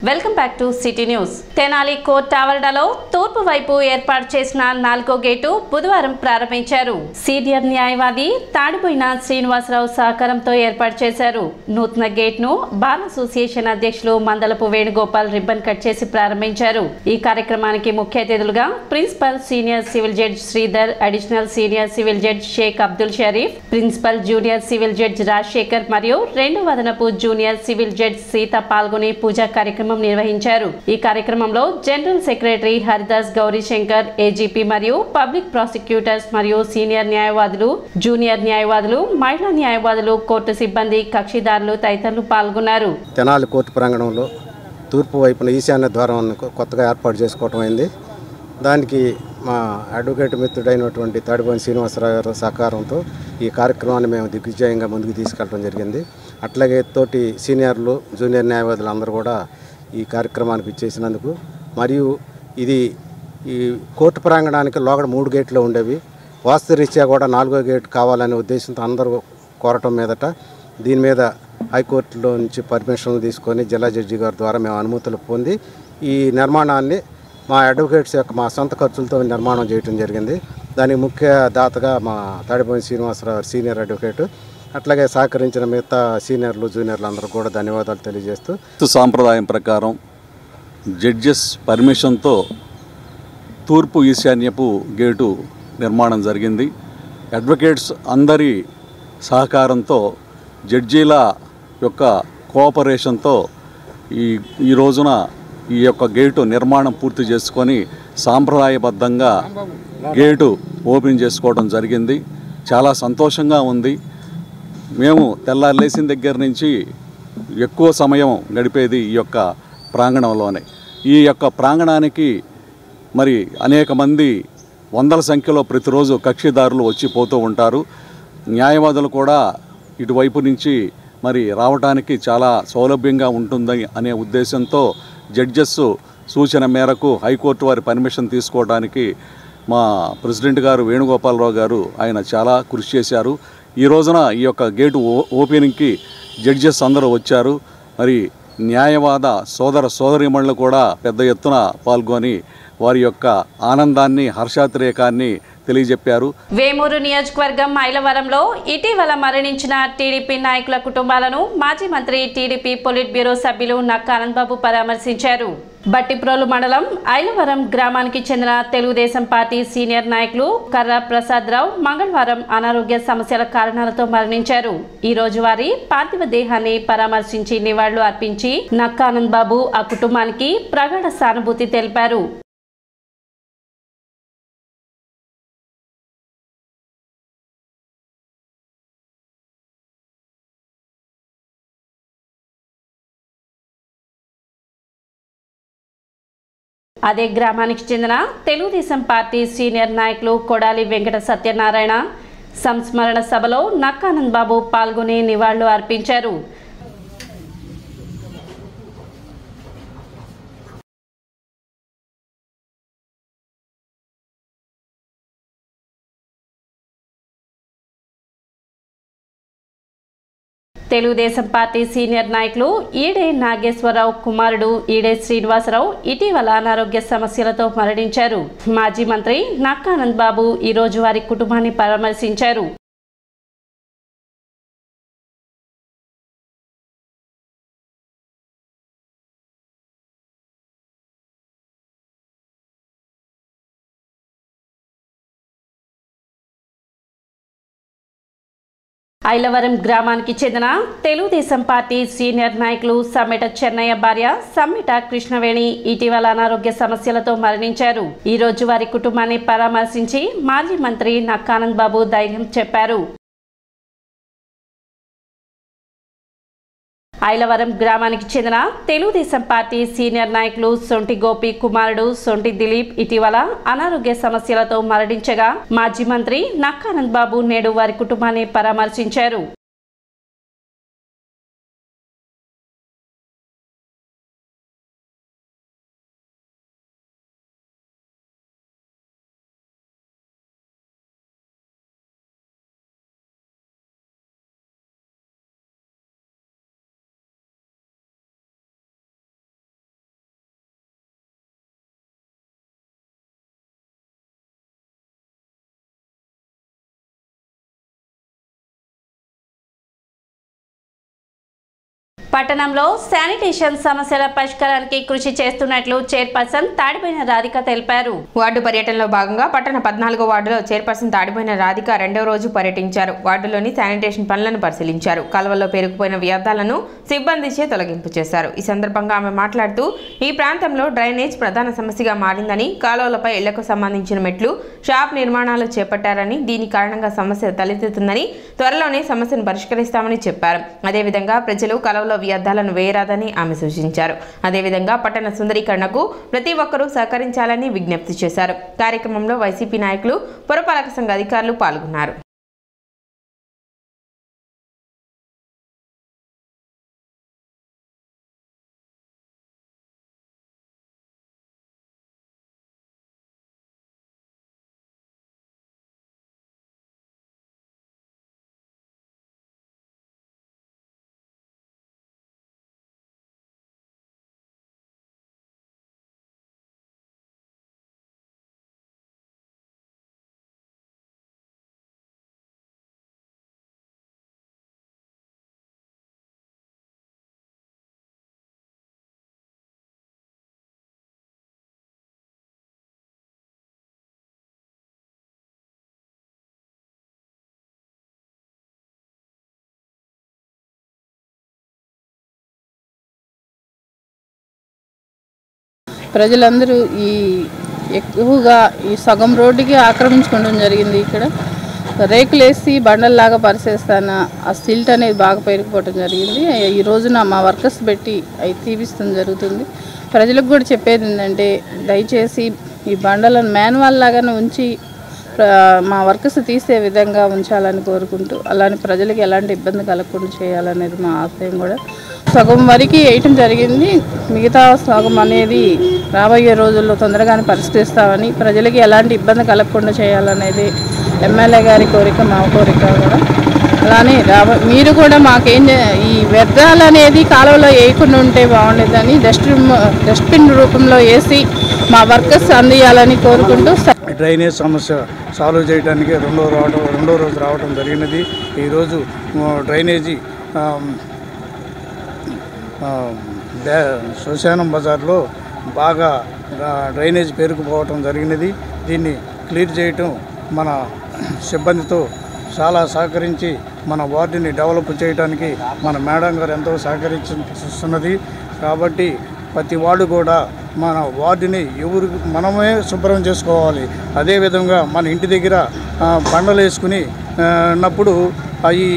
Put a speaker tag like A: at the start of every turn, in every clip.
A: Welcome back to city news. Tenali court ఆవరణలో తూర్పు వైపు ఏర్పాటు చేసిన 4వ గేటు బుధవారం ప్రారంభించారు. సీనియర్ న్యాయవాది తాడిపోయిన శ్రీనివాసరావు సహకారంతో ఏర్పాటు చేశారు. నూతన గేట్ ను బార్ అసోసియేషన్ అధ్యక్షులు మందలపు వేణుగోపాల్ రిబ్బన్ కట్ చేసి ప్రారంభించారు. ఈ కార్యక్రమానికి ముఖ్య అతిథులుగా principal senior civil judge Sridhar, additional senior civil judge Shaik Abdul Sharif, principal junior civil judge Rajasekhar మరియు 2వ అదనపు జూనియర్ సివిల్ జడ్జ్ సీత పాల్గొని పూజా కార్యక్రమం నిర్వహించారు. ఈ కార్యక్రమంలో general secretary Haridas Gauri Shankar, AGP మరియు పబ్లిక్ ప్రాసిక్యూటర్స్ మరియు సీనియర్ న్యాయవాదులు, జూనియర్ న్యాయవాదులు, మహిళా న్యాయవాదులు, కోర్టు సిబ్బంది, కక్షిదారులు తదితరులు పాల్గొన్నారు.
B: తెనాలి కోర్టు ప్రాంగణంలో తూర్పు వైపున ఈశాన్య ద్వారం కొత్తగా ఏర్పాటు చేసుకోవటం అయింది. దానికి మా అడ్వకేట్ మిత్రుడైనటువంటి తాడిపోయిన శ్రీనివాసరావు గారి సహకారంతో ఈ కార్యక్రమాన్ని మేము దిగ్విజయంగా ముందుకు తీసుకెళ్ళడం జరిగింది. అట్లాగే తోటి సీనియర్లు, జూనియర్ న్యాయవాదులు అందరూ కూడా ఈ కార్యక్రమానికి ఇచ్చేసినందుకు, మరియు ఇది ఈ కోర్టు ప్రాంగణానికి లోగడ 3 గేట్లు ఉండేవి. వాస్తురీత్యా కూడా 4వ గేట్ కావాలనే ఉద్దేశంతో అందరూ కోరటం మీదట దీని మీద హైకోర్టులో నుంచి పర్మిషన్లు తీసుకొని జిల్లా జడ్జి గారి ద్వారా మేము అనుమతులు పొంది ఈ నిర్మాణాన్ని మా అడ్వకేట్స్ యొక్క మా సొంత ఖర్చులతో నిర్మాణం చేయడం జరిగింది. దానికి ముఖ్య దాతగా మా తాడిపోయిన శ్రీనివాసరావు సీనియర్ అడ్వకేటు, అట్లాగే సహకరించిన మిగతా సీనియర్లు, జూనియర్లు అందరూ కూడా ధన్యవాదాలు తెలియజేస్తూ,
C: సాంప్రదాయం ప్రకారం జడ్జెస్ పర్మిషన్తో తూర్పు ఈశాన్యపు గేటు నిర్మాణం జరిగింది. అడ్వకేట్స్ అందరి సహకారంతో, జడ్జీల యొక్క కోఆపరేషన్తో ఈ రోజున ఈ యొక్క గేటు నిర్మాణం పూర్తి చేసుకొని సాంప్రదాయబద్ధంగా గేటు ఓపెన్ చేసుకోవడం జరిగింది. చాలా సంతోషంగా ఉంది. మేము తెల్లారి లేచిన దగ్గర నుంచి ఎక్కువ సమయం గడిపేది ఈ యొక్క ప్రాంగణంలోనే. ఈ యొక్క ప్రాంగణానికి మరి అనేక మంది వందల సంఖ్యలో ప్రతిరోజు కక్షిదారులు వచ్చి పోతూ ఉంటారు. న్యాయవాదులు కూడా ఇటువైపు నుంచి మరి రావడానికి చాలా సౌలభ్యంగా ఉంటుంది అనే ఉద్దేశంతో జడ్జెస్ సూచన మేరకు హైకోర్టు వారి పర్మిషన్ తీసుకోవడానికి మా ప్రెసిడెంట్ గారు వేణుగోపాలరావు గారు ఆయన చాలా కృషి చేశారు. ఈ రోజున ఈ యొక్క గేటు ఓపెనింగ్కి జడ్జెస్ అందరూ వచ్చారు. మరి న్యాయవాద సోదరీమణులు కూడా పెద్ద ఎత్తున పాల్గొని వారి యొక్క ఆనందాన్ని, హర్షాతిరేకాన్ని తెలియజెప్పారు.
A: వేమూరు నియోజకవర్గం మైలవరంలో ఇటీవల మరణించిన టీడీపీ నాయకుల కుటుంబాలను మాజీ మంత్రి, టీడీపీ పొలిట్ బ్యూరో సభ్యులు నక్కా ఆనందబాబు పరామర్శించారు. బట్టిప్రోలు మండలం ఐలవరం గ్రామానికి చెందిన తెలుగుదేశం పార్టీ సీనియర్ నాయకులు కర్ర ప్రసాదరావు మంగళవారం అనారోగ్య సమస్యల కారణాలతో మరణించారు. ఈ రోజు వారి పార్థివ దేహాన్ని పరామర్శించి నివాళులు అర్పించి నక్కా ఆనందబాబు ఆ కుటుంబానికి ప్రగాఢ సానుభూతి తెలిపారు. అదే గ్రామానికి చెందిన తెలుగుదేశం పార్టీ సీనియర్ నాయకులు కొడాలి వెంకట సత్యనారాయణ సంస్మరణ సభలో నక్కా ఆనందబాబు పాల్గొని నివాళులు అర్పించారు. తెలుగుదేశం పార్టీ సీనియర్ నాయకులు ఈడే నాగేశ్వరరావు కుమారుడు ఈడే శ్రీనివాసరావు ఇటీవల అనారోగ్య సమస్యలతో మరణించారు. మాజీ మంత్రి నక్కా ఆనందబాబు ఈ రోజు వారి కుటుంబాన్ని పరామర్శించారు. ఐలవరం గ్రామానికి చెందిన తెలుగుదేశం పార్టీ సీనియర్ నాయకులు సమ్మెట చెన్నయ్య భార్య సమ్మెట కృష్ణవేణి ఇటీవల అనారోగ్య సమస్యలతో మరణించారు. ఈ రోజు వారి కుటుంబాన్ని పరామర్శించి మాజీ మంత్రి నక్కా ఆనందబాబు ధైర్యం చెప్పారు. ఐలవరం గ్రామానికి చెందిన తెలుగుదేశం పార్టీ సీనియర్ నాయకులు సొంటి గోపి కుమారుడు సొంటి దిలీప్ ఇటీవల అనారోగ్య సమస్యలతో మరణించగా మాజీ మంత్రి నక్కా ఆనందబాబు నేడు వారి కుటుంబాన్ని పరామర్శించారు. పట్టణంలో శానిటేషన్ సమస్యల పరిష్కారానికి కృషి చేస్తున్నట్లు చైర్పర్సన్ తాడిపోయిన రాధిక తెలిపారు.
D: వార్డు పర్యటనలో భాగంగా పట్టణ 14వ వార్డులో చైర్పర్సన్ తాడిపోయిన రాధిక రెండవ రోజు పర్యటించారు. వార్డులోని శానిటేషన్ పనులను పరిశీలించారు. కాలువల్లో పేరుకుపోయిన వ్యర్థాలను సిబ్బందిచే తొలగింపు చేశారు. ఈ సందర్భంగా ఆమె మాట్లాడుతూ ఈ ప్రాంతంలో డ్రైనేజ్ ప్రధాన సమస్యగా మారిందని, కాలువలపై ఇళ్లకు సంబంధించిన మెట్లు, షాప్ నిర్మాణాలు చేపట్టారని, దీని కారణంగా సమస్య తలెత్తుతుందని, త్వరలోనే సమస్యను పరిష్కరిస్తామని చెప్పారు. అదేవిధంగా ప్రజలు కాలువలో వ్యర్థాలను వేయరాదని ఆమె సూచించారు. అదేవిధంగా పట్టణ సుందరీకరణకు ప్రతి ఒక్కరూ సహకరించాలని విజ్ఞప్తి చేశారు. కార్యక్రమంలో వైసీపీ నాయకులు, పురపాలక సంఘ అధికారులు పాల్గొన్నారు.
E: ప్రజలందరూ ఎక్కువగా ఈ సగం రోడ్డుకి ఆక్రమించుకోవడం జరిగింది. ఇక్కడ రేకులేసి బండల్లాగా పరిసేస్తాను, ఆ సిల్ట్ అనేది బాగా పెరిగిపోవడం జరిగింది. ఈ రోజున మా వర్కర్స్ పెట్టి అవి తీపిస్తాం జరుగుతుంది. ప్రజలకు కూడా చెప్పేది ఏంటంటే, దయచేసి ఈ బండలను మాన్యువల్ లాగానే ఉంచి మా వర్కర్స్ తీసే విధంగా ఉంచాలని కోరుకుంటూ, అలానే ప్రజలకు ఎలాంటి ఇబ్బంది కలగకుండా చేయాలనేది మా ఆశయం. కూడా సగం వరకు వేయటం జరిగింది. మిగతా సగం అనేది రాబోయే రోజుల్లో తొందరగానే పరిష్కరిస్తామని, ప్రజలకి ఎలాంటి ఇబ్బంది కలగకుండా చేయాలనేది ఎమ్మెల్యే గారి కోరిక, మా కోరిక కూడా. అలానే మీరు కూడా మాకేం ఈ వ్యర్థాలు అనేది కాలువలో వేయకుండా ఉంటే బాగుండేదని డస్ట్బిన్ రూపంలో వేసి మా వర్కర్స్ అందియాలని కోరుకుంటూ,
F: డ్రైనేజ్ సమస్య సాల్వ్ చేయడానికి రెండో రోజు రావడం జరిగినది. ఈరోజు డ్రైనేజీ శ్మశానం బజార్లో బాగా డ్రైనేజ్ పేరుకుపోవటం జరిగినది. దీన్ని క్లియర్ చేయటం మన సిబ్బందితో చాలా సహకరించి మన వార్డుని డెవలప్ చేయడానికి మన మేడం గారు ఎంతో సహకరిస్తున్నది. కాబట్టి ప్రతి వార్డు కూడా మన వార్డుని మనమే శుభ్రం చేసుకోవాలి. అదేవిధంగా మన ఇంటి దగ్గర బండలు వేసుకుని ఉన్నప్పుడు అవి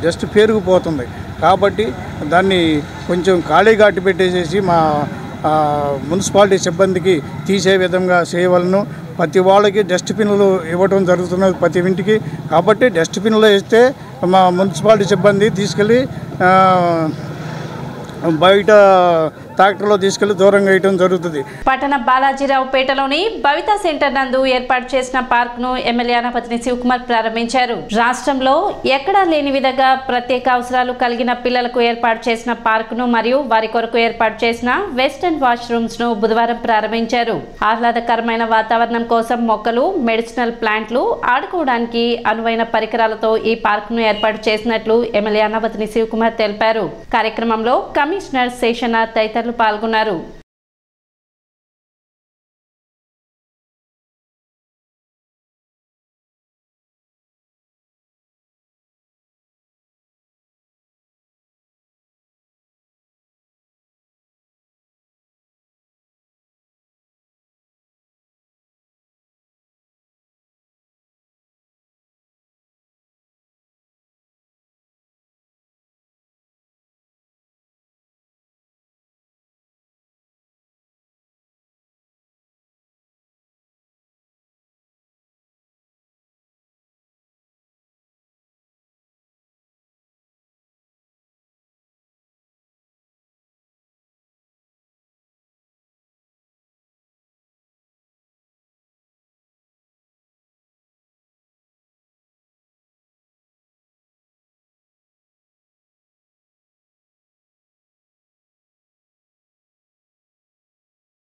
F: జస్ట్ పేరుకుపోతుంది. కాబట్టి దాన్ని కొంచెం ఖాళీగా అట్టి పెట్టేసేసి మా మున్సిపాలిటీ సిబ్బందికి తీసే విధంగా చేయవలను. ప్రతి వాళ్ళకి డస్ట్బిన్లు ఇవ్వడం జరుగుతున్నది ప్రతి ఇంటికి. కాబట్టి డస్ట్బిన్లో వేస్తే మా మున్సిపాలిటీ సిబ్బంది తీసుకెళ్ళి బయట ట్రాక్టర్లో తీసుకెళ్లి దూరంగా వేయడం జరుగుతుంది.
A: పట్టణ బాలాజీరావుపేటలోని భవిత సెంటర్ నందు ఏర్పాటు చేసిన పార్క్ ను ఎమ్మెల్యే అనపతిని శివకుమార్ ప్రారంభించారు. రాష్ట్రంలో ఎక్కడా లేని విధంగా ప్రత్యేక అవసరాలు కలిగిన పిల్లలకు ఏర్పాటు చేసిన పార్క్ ను మరియు వారి కొరకు ఏర్పాటు చేసిన వెస్టర్న్ వాష్రూమ్స్ ను బుధవారం ప్రారంభించారు. ఆహ్లాదకరమైన వాతావరణం కోసం మొక్కలు, మెడిసినల్ ప్లాంట్లు, ఆడుకోవడానికి అనువైన పరికరాలతో ఈ పార్క్ ను ఏర్పాటు చేసినట్లు ఎమ్మెల్యే అనపతిని శివకుమార్ తెలిపారు. కార్యక్రమంలో కమిషనర్ శేషనాథ్ తదితరులు పాల్గొన్నారు.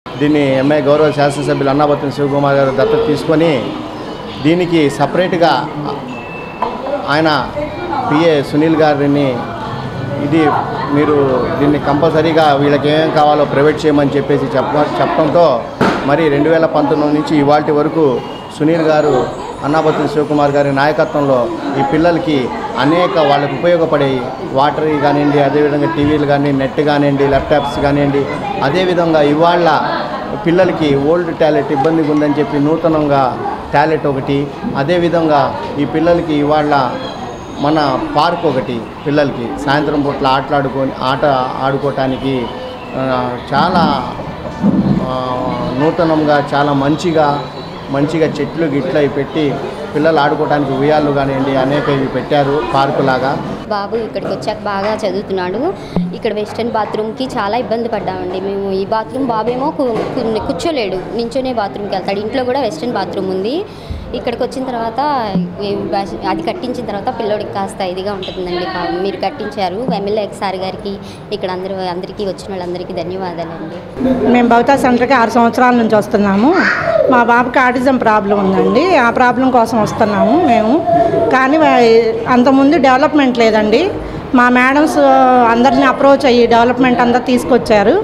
G: దీన్ని ఎంఐ గౌరవ శాసనసభ్యులు అన్నాబత్తుని శివకుమార్ గారు దత్తత తీసుకొని దీనికి సపరేట్గా ఆయన పిఏ సునీల్ గారిని ఇది మీరు దీన్ని కంపల్సరీగా వీళ్ళకి ఏమేం కావాలో ప్రైవేట్ చేయమని చెప్పేసి చెప్పడంతో మరి 2019 నుంచి ఇవాల్టి వరకు సునీల్ గారు అన్నాబత్తుని శివకుమార్ గారి నాయకత్వంలో ఈ పిల్లలకి అనేక వాళ్ళకు ఉపయోగపడే వాటర్ కానివ్వండి, అదేవిధంగా టీవీలు కానీ, నెట్ కానివ్వండి, ల్యాప్టాప్స్ కానివ్వండి, అదేవిధంగా ఇవాళ పిల్లలకి ఓల్డ్ టాయిలెట్ ఇబ్బందిగా ఉందని చెప్పి నూతనంగా టాయిలెట్ ఒకటి, అదేవిధంగా ఈ పిల్లలకి ఇవాళ మన పార్క్ ఒకటి పిల్లలకి సాయంత్రం పూట్ల ఆట ఆడుకోవటానికి చాలా నూతనంగా చాలా మంచిగా చెట్లు గిట్లు అవి పెట్టి పిల్లలు ఆడుకోవడానికి ఉయ్యాలు కానివ్వండి అనేక ఇవి పెట్టారు పార్కు లాగా.
H: బాబు ఇక్కడికి వచ్చాక బాగా చదువుతున్నాడు. ఇక్కడ వెస్టర్న్ బాత్రూమ్కి చాలా ఇబ్బంది పడ్డామండి మేము. ఈ బాత్రూమ్ బాబేమో కూర్చోలేడు, నించోనే బాత్రూమ్కి వెళ్తాడు. ఇంట్లో కూడా వెస్టర్న్ బాత్రూమ్ ఉంది. ఇక్కడికి వచ్చిన తర్వాత అది కట్టించిన తర్వాత పిల్లోడికి కాస్త ఇదిగా ఉంటుందండి. మీరు కట్టించారు. ఎమ్మెల్యే సార్ గారికి ఇక్కడ అందరికీ వచ్చిన వాళ్ళందరికీ ధన్యవాదాలండి.
I: మేము భవితా సెంటర్కి 6 సంవత్సరాల నుంచి వస్తున్నాము. మా బాబుకి ఆటిజం ప్రాబ్లం ఉందండి. ఆ ప్రాబ్లం కోసం వస్తున్నాము మేము. కానీ అంతకుముందు డెవలప్మెంట్ లేదండి. మా మేడమ్స్ అందరిని అప్రోచ్ అయ్యి డెవలప్మెంట్ అంతా తీసుకొచ్చారు.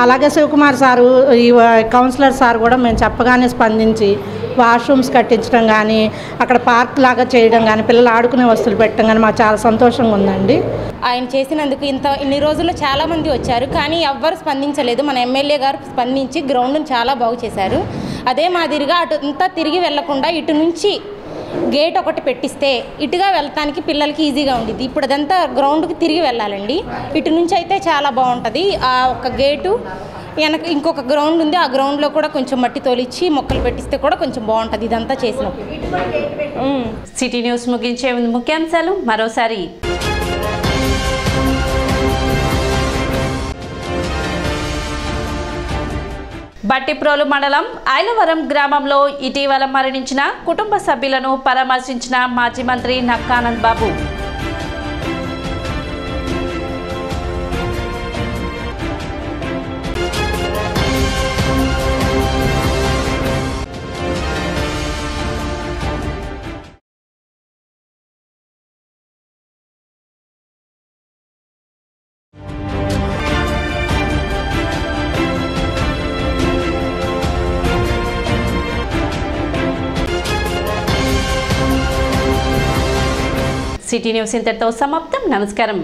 I: అలాగే శివకుమార్ సారు, ఈ కౌన్సిలర్ సార్ కూడా మేము చెప్పగానే స్పందించి వాష్రూమ్స్ కట్టించడం కానీ, అక్కడ పార్క్ లాగా చేయడం కానీ, పిల్లలు ఆడుకునే వస్తువులు పెట్టడం కానీ మాకు చాలా సంతోషంగా ఉందండి.
J: ఆయన చేసినందుకు ఇన్ని రోజుల్లో చాలామంది వచ్చారు, కానీ ఎవ్వరు స్పందించలేదు. మన ఎమ్మెల్యే గారు స్పందించి గ్రౌండ్ని చాలా బాగు చేశారు. అదే మాదిరిగా అటు అంతా తిరిగి వెళ్లకుండా ఇటు నుంచి గేట్ ఒకటి పెట్టిస్తే ఇటుగా వెళ్ళటానికి పిల్లలకి ఈజీగా ఉండేది. ఇప్పుడు అదంతా గ్రౌండ్కి తిరిగి వెళ్ళాలండి. ఇటు నుంచి అయితే చాలా బాగుంటుంది. ఆ ఒక గేటు వెనక ఇంకొక గ్రౌండ్ ఉంది. ఆ గ్రౌండ్లో కూడా కొంచెం మట్టి తోలిచ్చి మొక్కలు పెట్టిస్తే కూడా కొంచెం బాగుంటుంది ఇదంతా చేసినప్పుడు.
A: సిటీ న్యూస్ ముగించే ముందు ముఖ్యాంశాలు మరోసారి. బట్టిప్రోలు మండలం ఐలవరం గ్రామంలో ఇటీవల మరణించిన కుటుంబ సభ్యులను పరామర్శించిన మాజీ మంత్రి నక్కానంద్ బాబు. సిటీ న్యూస్ ఇంతటితో సమాప్తం. నమస్కారం.